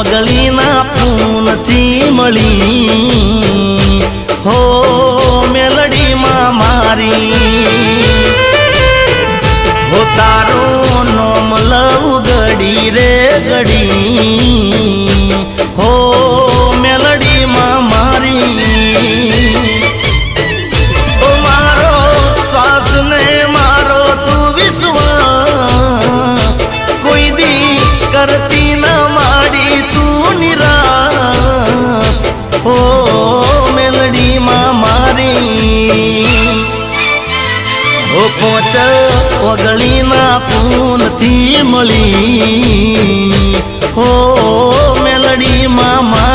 ઓગળીના પૂનથી મળી હો મેલડીમાં મારી હો તારું નોમ લઉં ગડી રે ગડી હો મેલડીમાં મારી ઓ મારો શ્વાસ ને મારો તું વિશ્વાસ કોઈ દી કરતી ના માડી તું નિરાશ હો મેલડીમાં મારી ઓ પોચ ઓગળીના પૂનથી મળી હો મેલડીમાં મારી